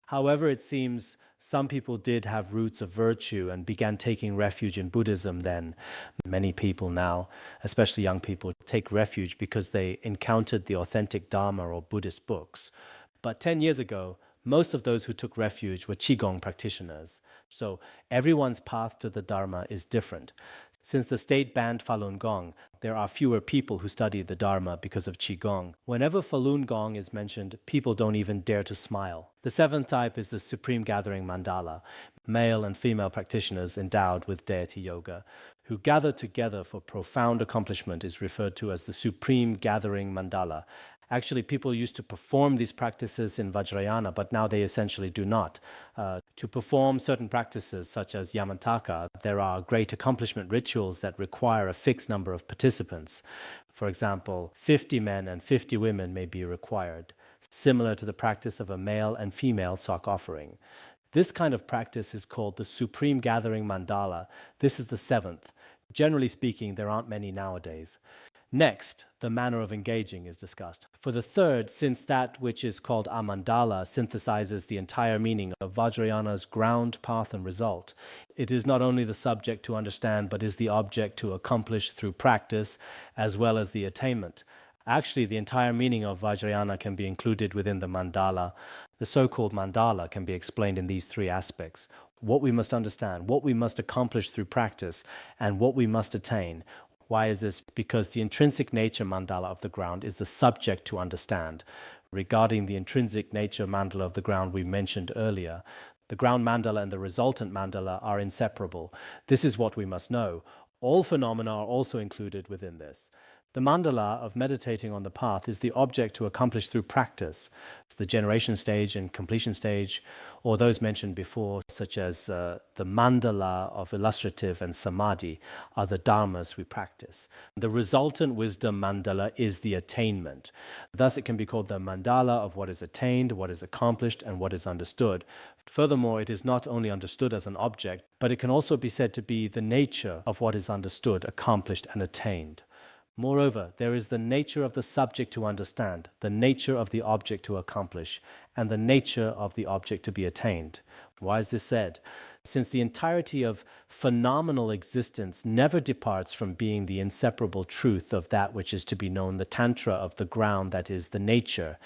However, it seems some people did have roots of virtue and began taking refuge in Buddhism then. Many people now, especially young people, take refuge because they encountered the authentic Dharma or Buddhist books. But 10 years ago, most of those who took refuge were Qigong practitioners. So everyone's path to the Dharma is different. Since the state banned Falun Gong, there are fewer people who study the Dharma because of Qigong. Whenever Falun Gong is mentioned, people don't even dare to smile. The seventh type is the Supreme Gathering Mandala, male and female practitioners endowed with deity yoga, who gather together for profound accomplishment is referred to as the Supreme Gathering Mandala. Actually, people used to perform these practices in Vajrayana, but now they essentially do not. To perform certain practices, such as Yamantaka, there are great accomplishment rituals that require a fixed number of participants. For example, 50 men and 50 women may be required, similar to the practice of a male and female sock offering. This kind of practice is called the Supreme Gathering Mandala. This is the seventh. Generally speaking, there aren't many nowadays. Next, the manner of engaging is discussed. For the third, since that which is called a mandala synthesizes the entire meaning of Vajrayana's ground, path, and result, it is not only the subject to understand, but is the object to accomplish through practice, as well as the attainment. Actually, the entire meaning of Vajrayana can be included within the mandala. The so-called mandala can be explained in these three aspects: what we must understand, what we must accomplish through practice, and what we must attain. Why is this? Because the intrinsic nature mandala of the ground is the subject to understand. Regarding the intrinsic nature mandala of the ground we mentioned earlier, the ground mandala and the resultant mandala are inseparable. This is what we must know. All phenomena are also included within this. The mandala of meditating on the path is the object to accomplish through practice. It's the generation stage and completion stage, or those mentioned before, such as the mandala of illustrative and samadhi, are the dharmas we practice. The resultant wisdom mandala is the attainment. Thus, it can be called the mandala of what is attained, what is accomplished, and what is understood. Furthermore, it is not only understood as an object, but it can also be said to be the nature of what is understood, accomplished, and attained. Moreover, there is the nature of the subject to understand, the nature of the object to accomplish, and the nature of the object to be attained. Why is this said? Since the entirety of phenomenal existence never departs from being the inseparable truth of that which is to be known, the Tantra of the ground, that is, the nature.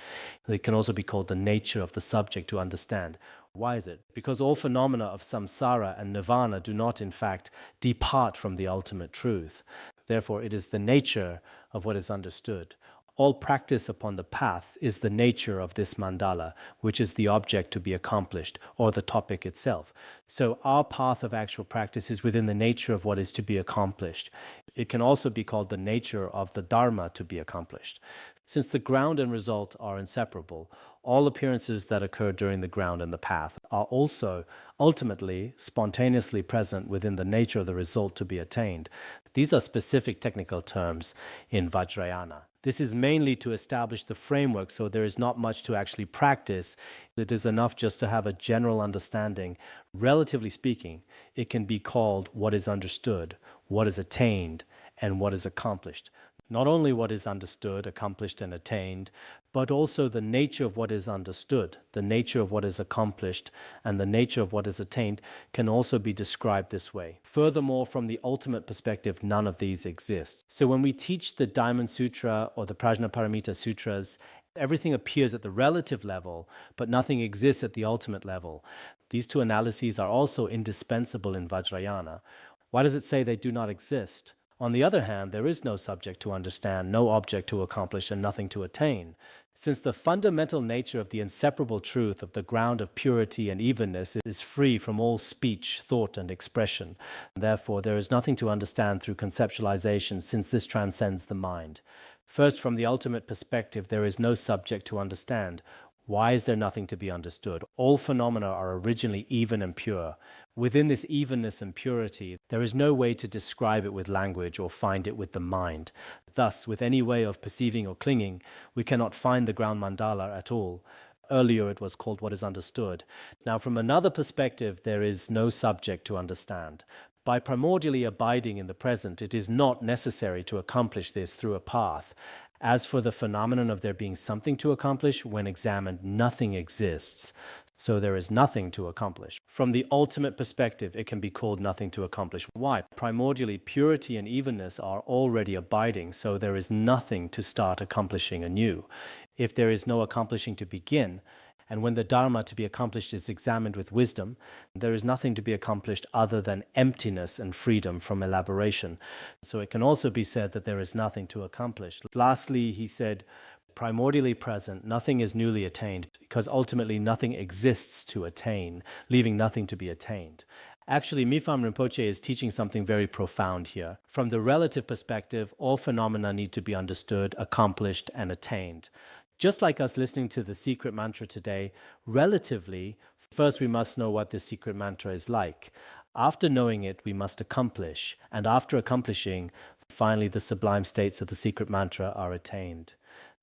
It can also be called the nature of the subject to understand. Why is it? Because all phenomena of samsara and nirvana do not, in fact, depart from the ultimate truth. Therefore, it is the nature of what is understood. All practice upon the path is the nature of this mandala, which is the object to be accomplished, or the topic itself. So our path of actual practice is within the nature of what is to be accomplished. It can also be called the nature of the dharma to be accomplished. Since the ground and result are inseparable, all appearances that occur during the ground and the path are also ultimately spontaneously present within the nature of the result to be attained. These are specific technical terms in Vajrayana. This is mainly to establish the framework, so there is not much to actually practice. It is enough just to have a general understanding. Relatively speaking, it can be called what is understood, what is attained, and what is accomplished. Not only what is understood, accomplished, and attained, but also the nature of what is understood, the nature of what is accomplished, and the nature of what is attained can also be described this way. Furthermore, from the ultimate perspective, none of these exist. So when we teach the Diamond Sutra or the Prajnaparamita Sutras, everything appears at the relative level, but nothing exists at the ultimate level. These two analyses are also indispensable in Vajrayana. Why does it say they do not exist? On the other hand, there is no subject to understand, no object to accomplish, and nothing to attain. Since the fundamental nature of the inseparable truth of the ground of purity and evenness is free from all speech, thought, and expression, therefore there is nothing to understand through conceptualization, since this transcends the mind. First, from the ultimate perspective, there is no subject to understand. Why is there nothing to be understood? All phenomena are originally even and pure. Within this evenness and purity, there is no way to describe it with language or find it with the mind. Thus, with any way of perceiving or clinging, we cannot find the ground mandala at all. Earlier it was called what is understood. Now, from another perspective, there is no subject to understand. By primordially abiding in the present, it is not necessary to accomplish this through a path. As for the phenomenon of there being something to accomplish, when examined, nothing exists. So there is nothing to accomplish. From the ultimate perspective, it can be called nothing to accomplish. Why? Primordially, purity and evenness are already abiding, so there is nothing to start accomplishing anew. If there is no accomplishing to begin, and when the Dharma to be accomplished is examined with wisdom, there is nothing to be accomplished other than emptiness and freedom from elaboration. So it can also be said that there is nothing to accomplish. Lastly, he said, primordially present, nothing is newly attained, because ultimately nothing exists to attain, leaving nothing to be attained. Actually, Mifam Rinpoche is teaching something very profound here. From the relative perspective, all phenomena need to be understood, accomplished, and attained. Just like us listening to the secret mantra today, relatively, first we must know what this secret mantra is like. After knowing it, we must accomplish, and after accomplishing, finally the sublime states of the secret mantra are attained.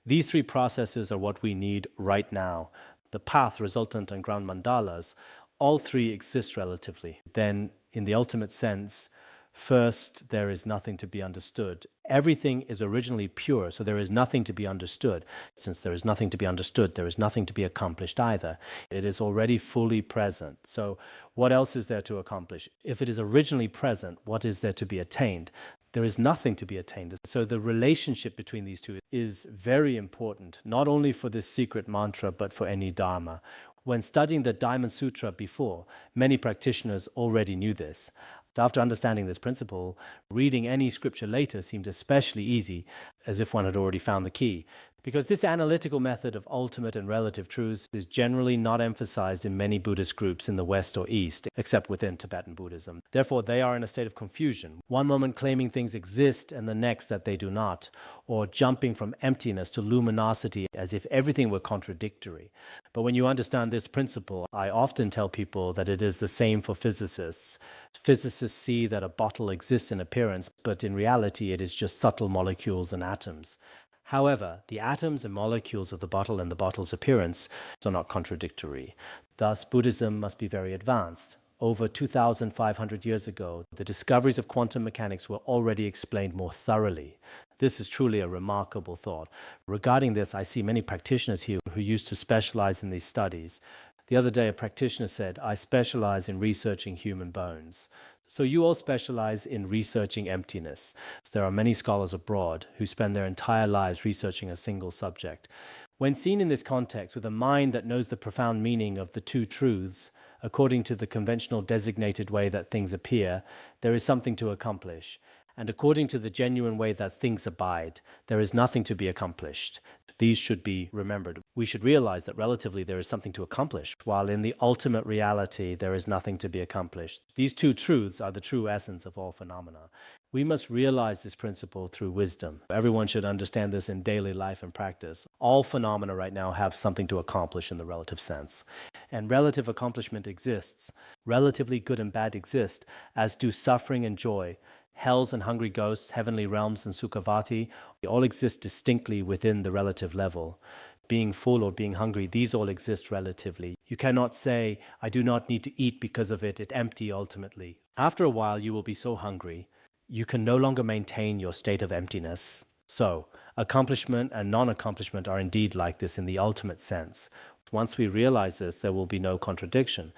These three processes are what we need right now. The path, resultant, and ground mandalas, all three exist relatively. Then, in the ultimate sense, first, there is nothing to be understood. Everything is originally pure, so there is nothing to be understood. Since there is nothing to be understood, there is nothing to be accomplished either. It is already fully present. So what else is there to accomplish? If it is originally present, what is there to be attained? There is nothing to be attained. So the relationship between these two is very important, not only for this secret mantra, but for any Dharma. When studying the Diamond Sutra before, many practitioners already knew this. After understanding this principle, reading any scripture later seemed especially easy, as if one had already found the key. Because this analytical method of ultimate and relative truths is generally not emphasized in many Buddhist groups in the West or East, except within Tibetan Buddhism. Therefore, they are in a state of confusion, one moment claiming things exist and the next that they do not, or jumping from emptiness to luminosity as if everything were contradictory. But when you understand this principle, I often tell people that it is the same for physicists. Physicists see that a bottle exists in appearance, but in reality it is just subtle molecules and atoms. However, the atoms and molecules of the bottle and the bottle's appearance are not contradictory. Thus, Buddhism must be very advanced. Over 2,500 years ago, the discoveries of quantum mechanics were already explained more thoroughly. This is truly a remarkable thought. Regarding this, I see many practitioners here who used to specialize in these studies. The other day, a practitioner said, I specialize in researching human bones. So you all specialize in researching emptiness. There are many scholars abroad who spend their entire lives researching a single subject. When seen in this context, with a mind that knows the profound meaning of the two truths, according to the conventional designated way that things appear, there is something to accomplish. And according to the genuine way that things abide, there is nothing to be accomplished. These should be remembered. We should realize that relatively there is something to accomplish, while in the ultimate reality there is nothing to be accomplished. These two truths are the true essence of all phenomena. We must realize this principle through wisdom. Everyone should understand this in daily life and practice. All phenomena right now have something to accomplish in the relative sense. And relative accomplishment exists. Relatively good and bad exist, as do suffering and joy. Hells and hungry ghosts, heavenly realms and sukhavati, they all exist distinctly within the relative level. Being full or being hungry, these all exist relatively. You cannot say, I do not need to eat because of it, it's empty ultimately. After a while, you will be so hungry, you can no longer maintain your state of emptiness. So, accomplishment and non-accomplishment are indeed like this in the ultimate sense. Once we realize this, there will be no contradiction.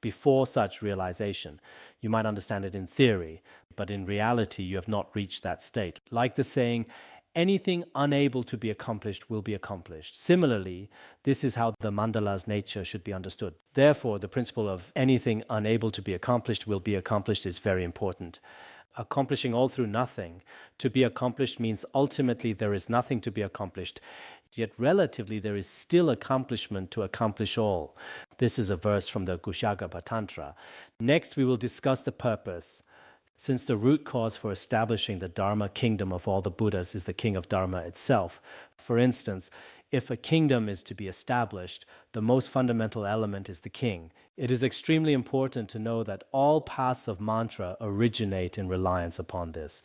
Before such realization, you might understand it in theory, but in reality, you have not reached that state. Like the saying, anything unable to be accomplished will be accomplished. Similarly, this is how the mandala's nature should be understood. Therefore, the principle of anything unable to be accomplished will be accomplished is very important. accomplishing all through nothing. To be accomplished means ultimately there is nothing to be accomplished, yet relatively there is still accomplishment to accomplish all. This is a verse from the Kushagrabha Tantra. Next, we will discuss the purpose. Since the root cause for establishing the Dharma kingdom of all the Buddhas is the king of Dharma itself. For instance, if a kingdom is to be established, the most fundamental element is the king. It is extremely important to know that all paths of mantra originate in reliance upon this.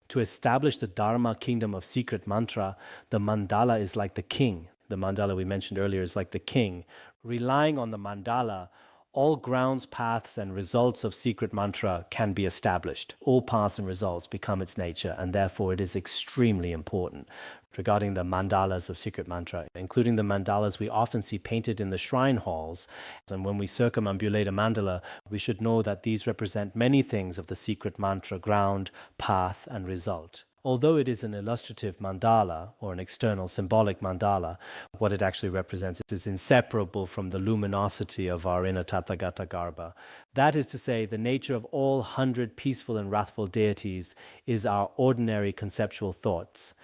To establish the Dharma kingdom of secret mantra, the mandala is like the king. The mandala we mentioned earlier is like the king. Relying on the mandala, all grounds, paths, and results of secret mantra can be established. All paths and results become its nature, and therefore it is extremely important. Regarding the mandalas of secret mantra, including the mandalas we often see painted in the shrine halls, and when we circumambulate a mandala, we should know that these represent many things of the secret mantra ground, path, and result. Although it is an illustrative mandala, or an external symbolic mandala, what it actually represents is inseparable from the luminosity of our inner Tathagata Garbha. That is to say, the nature of all 100 peaceful and wrathful deities is our ordinary conceptual thoughts.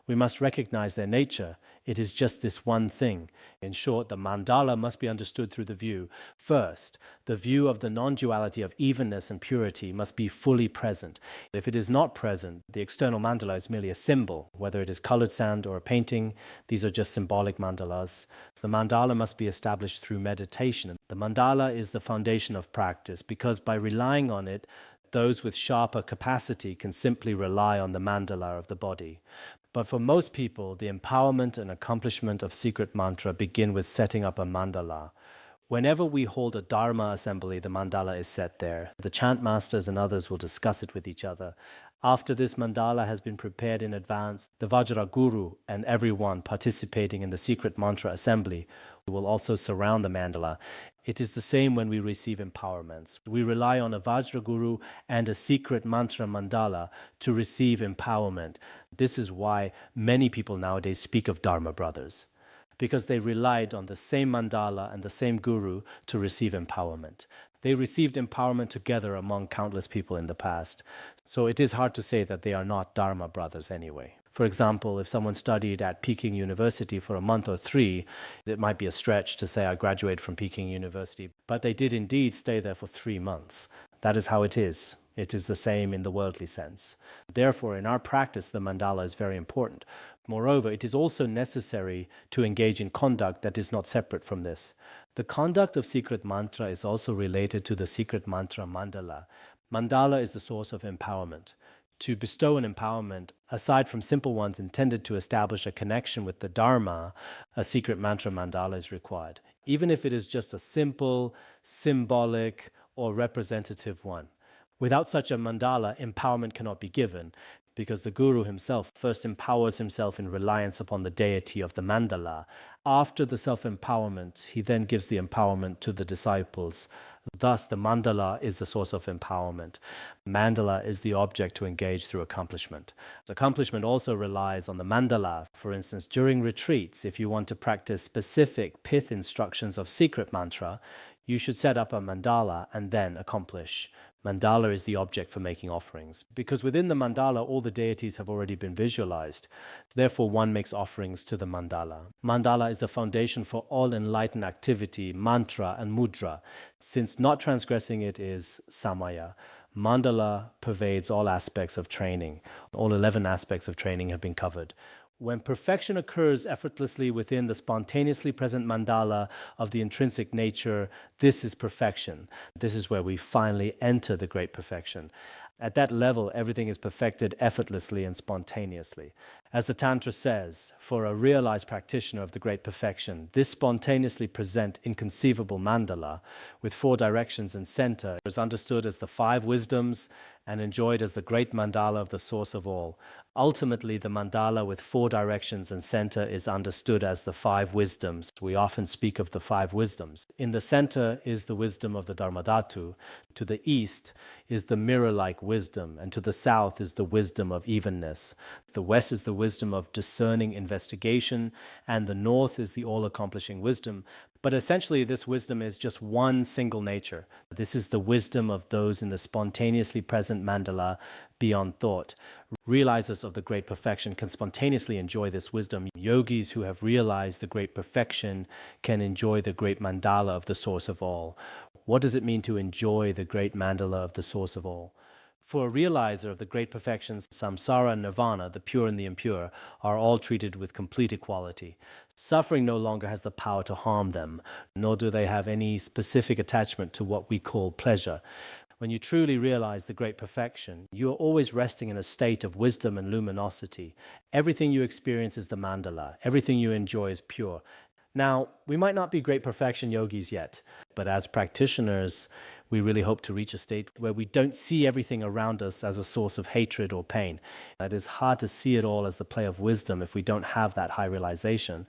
We must recognize their nature. It is just this one thing. In short, the mandala must be understood through the view. First, the view of the non-duality of evenness and purity must be fully present. If it is not present, the external mandala is merely a symbol. Whether it is colored sand or a painting, these are just symbolic mandalas. The mandala must be established through meditation. The mandala is the foundation of practice because by relying on it, those with sharper capacity can simply rely on the mandala of the body. But for most people, the empowerment and accomplishment of secret mantra begin with setting up a mandala. Whenever we hold a Dharma assembly, the mandala is set there. The chant masters and others will discuss it with each other. After this mandala has been prepared in advance, the Vajra Guru and everyone participating in the secret mantra assembly will also surround the mandala. It is the same when we receive empowerments. We rely on a Vajra Guru and a secret mantra mandala to receive empowerment. This is why many people nowadays speak of Dharma brothers, because they relied on the same mandala and the same guru to receive empowerment. They received empowerment together among countless people in the past. So it is hard to say that they are not Dharma brothers anyway. For example, if someone studied at Peking University for a month or 3, it might be a stretch to say I graduated from Peking University, but they did indeed stay there for 3 months. That is how it is. It is the same in the worldly sense. Therefore, in our practice, the mandala is very important. Moreover, it is also necessary to engage in conduct that is not separate from this. The conduct of secret mantra is also related to the secret mantra mandala. Mandala is the source of empowerment. To bestow an empowerment, aside from simple ones intended to establish a connection with the Dharma, a secret mantra mandala is required, even if it is just a simple, symbolic, or representative one. Without such a mandala, empowerment cannot be given, because the Guru himself first empowers himself in reliance upon the deity of the mandala. After the self-empowerment, he then gives the empowerment to the disciples. Thus, the mandala is the source of empowerment. Mandala is the object to engage through accomplishment. Accomplishment also relies on the mandala. For instance, during retreats, if you want to practice specific pith instructions of secret mantra, you should set up a mandala and then accomplish. Mandala is the object for making offerings, because within the mandala all the deities have already been visualized. Therefore, one makes offerings to the mandala. Mandala is the foundation for all enlightened activity, mantra and mudra, since not transgressing it is samaya. Mandala pervades all aspects of training. All 11 aspects of training have been covered. When perfection occurs effortlessly within the spontaneously present mandala of the intrinsic nature, this is perfection. This is where we finally enter the great perfection. At that level, everything is perfected effortlessly and spontaneously. As the Tantra says, for a realized practitioner of the great perfection, this spontaneously present inconceivable mandala with 4 directions and center is understood as the 5 wisdoms and enjoyed as the great mandala of the source of all. Ultimately, the mandala with 4 directions and center is understood as the 5 wisdoms. We often speak of the 5 wisdoms. In the center is the wisdom of the Dharmadhatu. To the east is the mirror-like wisdom, and to the south is the wisdom of evenness. The west is the wisdom of discerning investigation, and the north is the all-accomplishing wisdom. But essentially, this wisdom is just one single nature. This is the wisdom of those in the spontaneously present mandala beyond thought. Realizers of the great perfection can spontaneously enjoy this wisdom. Yogis who have realized the great perfection can enjoy the great mandala of the source of all. What does it mean to enjoy the great mandala of the source of all? For a realizer of the great perfections, samsara and nirvana, the pure and the impure, are all treated with complete equality. Suffering no longer has the power to harm them, nor do they have any specific attachment to what we call pleasure. When you truly realize the great perfection, you are always resting in a state of wisdom and luminosity. Everything you experience is the mandala. Everything you enjoy is pure. Now, we might not be great perfection yogis yet, but as practitioners, we really hope to reach a state where we don't see everything around us as a source of hatred or pain. It is hard to see it all as the play of wisdom if we don't have that high realization.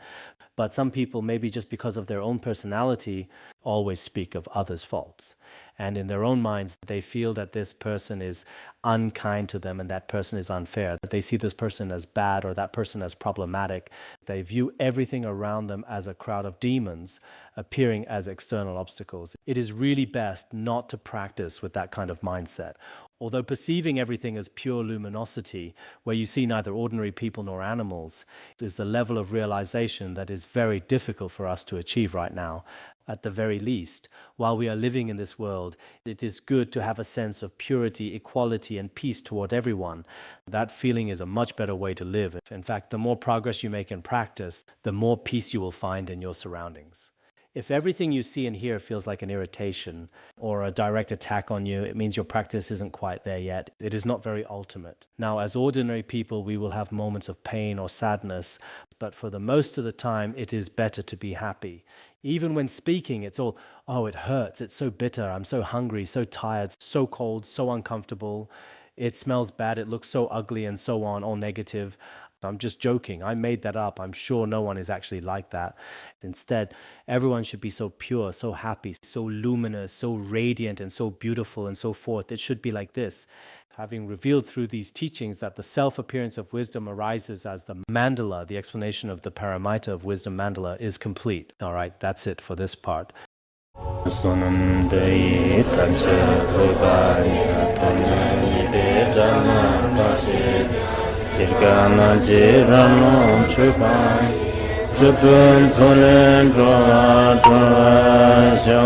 But some people, maybe just because of their own personality, always speak of others' faults. And in their own minds, they feel that this person is unkind to them and that person is unfair, that they see this person as bad or that person as problematic. They view everything around them as a crowd of demons appearing as external obstacles. It is really best not to practice with that kind of mindset. Although perceiving everything as pure luminosity, where you see neither ordinary people nor animals, is the level of realization that is very difficult for us to achieve right now. At the very least, while we are living in this world, it is good to have a sense of purity, equality, and peace toward everyone. That feeling is a much better way to live. In fact, the more progress you make in practice, the more peace you will find in your surroundings. If everything you see and hear feels like an irritation or a direct attack on you, it means your practice isn't quite there yet. It is not very ultimate. Now, as ordinary people, we will have moments of pain or sadness, but for the most of the time, it is better to be happy. Even when speaking, it's all, oh, it hurts, it's so bitter, I'm so hungry, so tired, so cold, so uncomfortable. It smells bad, it looks so ugly, and so on, all negative. I'm just joking. I made that up. I'm sure no one is actually like that. Instead, everyone should be so pure, so happy, so luminous, so radiant, and so beautiful, and so forth. It should be like this. Having revealed through these teachings that the self-appearance of wisdom arises as the mandala, the explanation of the paramita of wisdom mandala, is complete. All right, that's it for this part. Jirgana jirano chupai Chupun solen droa droa sho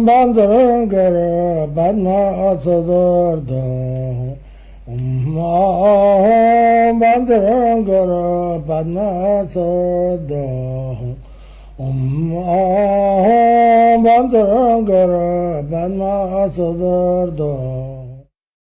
Bandangara Badna Sodargye Bandangara Badna Sodargye Bandangara Badna Sodargye